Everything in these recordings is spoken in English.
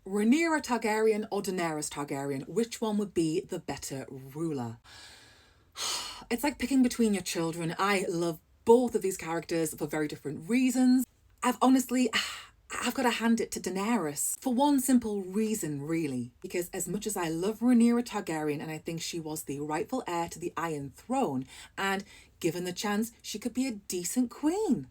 Rhaenyra Targaryen or Daenerys Targaryen, which one would be the better ruler? It's like picking between your children. I love both of these characters for very different reasons. I've got to hand it to Daenerys for one simple reason, really. Because as much as I love Rhaenyra Targaryen and I think she was the rightful heir to the Iron Throne, and given the chance, she could be a decent queen,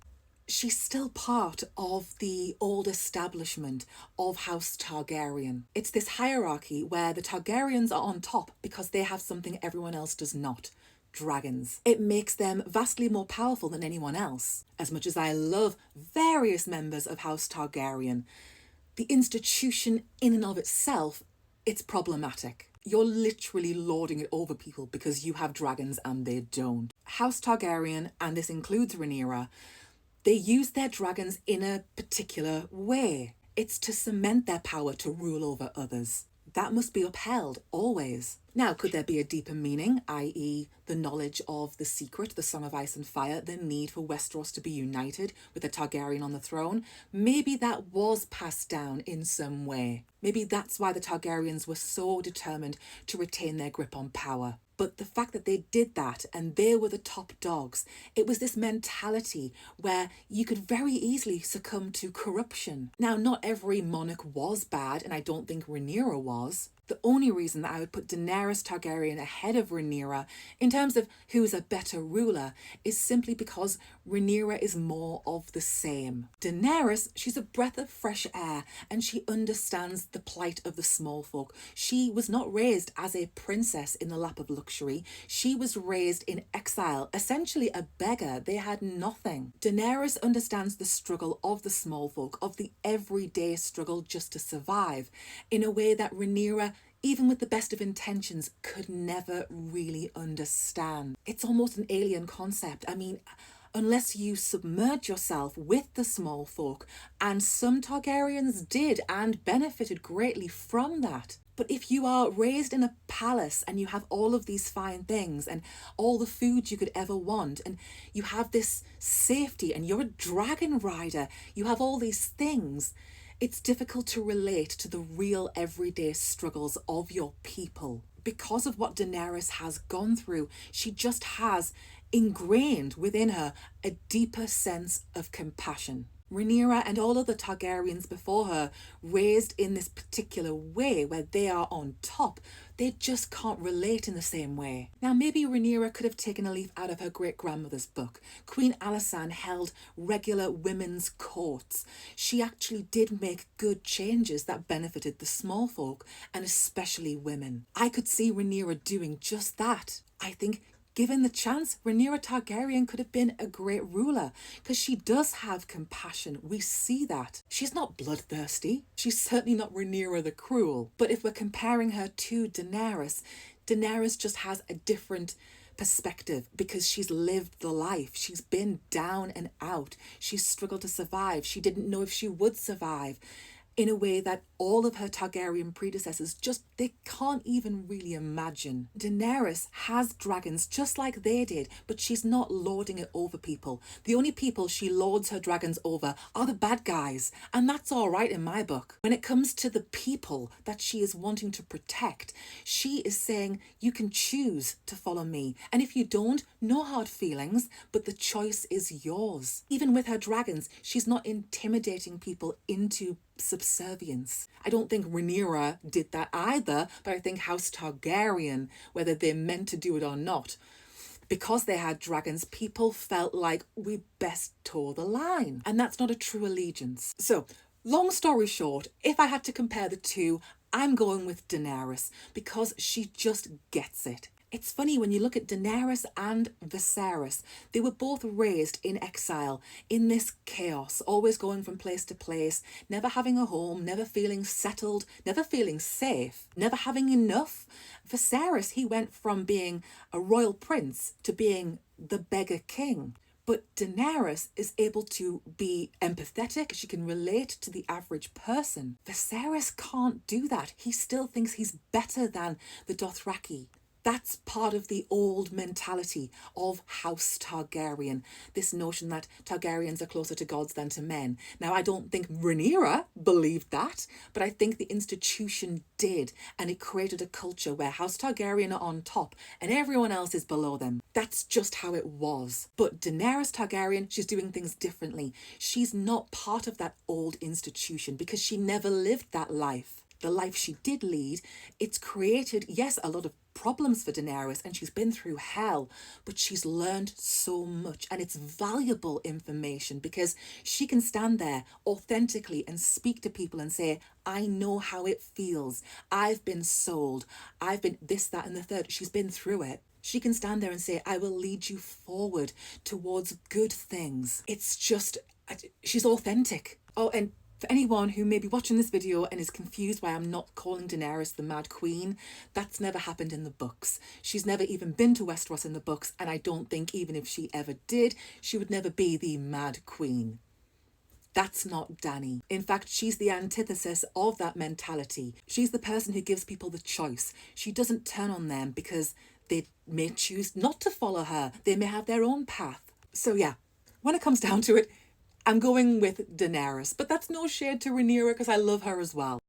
she's still part of the old establishment of House Targaryen. It's this hierarchy where the Targaryens are on top because they have something everyone else does not. Dragons. It makes them vastly more powerful than anyone else. As much as I love various members of House Targaryen, the institution in and of itself, it's problematic. You're literally lording it over people because you have dragons and they don't. House Targaryen, and this includes Rhaenyra, they use their dragons in a particular way. It's to cement their power to rule over others. That must be upheld, always. Now, could there be a deeper meaning, i.e. the knowledge of the secret, the Song of Ice and Fire, the need for Westeros to be united with a Targaryen on the throne? Maybe that was passed down in some way. Maybe that's why the Targaryens were so determined to retain their grip on power. But the fact that they did that and they were the top dogs, it was this mentality where you could very easily succumb to corruption. Now, not every monarch was bad, and I don't think Rhaenyra was. The only reason that I would put Daenerys Targaryen ahead of Rhaenyra in terms of who's a better ruler is simply because Rhaenyra is more of the same. Daenerys, she's a breath of fresh air and she understands the plight of the small folk. She was not raised as a princess in the lap of luxury. She was raised in exile, essentially a beggar. They had nothing. Daenerys understands the struggle of the small folk, of the everyday struggle just to survive, in a way that Rhaenyra, even with the best of intentions, could never really understand. It's almost an alien concept. I mean, unless you submerge yourself with the small folk, and some Targaryens did and benefited greatly from that. But if you are raised in a palace and you have all of these fine things and all the food you could ever want, and you have this safety and you're a dragon rider, you have all these things, it's difficult to relate to the real everyday struggles of your people. Because of what Daenerys has gone through, she just has ingrained within her a deeper sense of compassion. Rhaenyra and all other Targaryens before her, raised in this particular way where they are on top, they just can't relate in the same way. Now, maybe Rhaenyra could have taken a leaf out of her great-grandmother's book. Queen Alysanne held regular women's courts. She actually did make good changes that benefited the small folk, and especially women. I could see Rhaenyra doing just that. I think given the chance, Rhaenyra Targaryen could have been a great ruler because she does have compassion. We see that. She's not bloodthirsty. She's certainly not Rhaenyra the Cruel. But if we're comparing her to Daenerys, Daenerys just has a different perspective because she's lived the life. She's been down and out. She's struggled to survive. She didn't know if she would survive, in a way that all of her Targaryen predecessors they can't even really imagine. Daenerys has dragons just like they did, but she's not lording it over people. The only people she lords her dragons over are the bad guys, and that's all right in my book. When it comes to the people that she is wanting to protect, she is saying, you can choose to follow me, and if you don't, no hard feelings, but the choice is yours. Even with her dragons, she's not intimidating people into subservience. I don't think Rhaenyra did that either, but I think House Targaryen, whether they meant to do it or not, because they had dragons, people felt like we best toe the line. And that's not a true allegiance. So, long story short, if I had to compare the two, I'm going with Daenerys because she just gets it. It's funny when you look at Daenerys and Viserys, they were both raised in exile, in this chaos, always going from place to place, never having a home, never feeling settled, never feeling safe, never having enough. Viserys, he went from being a royal prince to being the beggar king. But Daenerys is able to be empathetic. She can relate to the average person. Viserys can't do that. He still thinks he's better than the Dothraki. That's part of the old mentality of House Targaryen. This notion that Targaryens are closer to gods than to men. Now, I don't think Rhaenyra believed that, but I think the institution did, and it created a culture where House Targaryen are on top and everyone else is below them. That's just how it was. But Daenerys Targaryen, she's doing things differently. She's not part of that old institution because she never lived that life. The life she did lead, it's created, yes, a lot of problems for Daenerys, and she's been through hell, but she's learned so much, and it's valuable information because she can stand there authentically and speak to people and say, I know how it feels. I've been sold. I've been this, that, and the third. She's been through it. She can stand there and say, I will lead you forward towards good things. It's just, she's authentic. Oh, and for anyone who may be watching this video and is confused why I'm not calling Daenerys the Mad Queen, that's never happened in the books. She's never even been to Westeros in the books, and I don't think even if she ever did, she would never be the Mad Queen. That's not Dany. In fact, she's the antithesis of that mentality. She's the person who gives people the choice. She doesn't turn on them because they may choose not to follow her. They may have their own path. So yeah, when it comes down to it, I'm going with Daenerys, but that's no shade to Rhaenyra because I love her as well.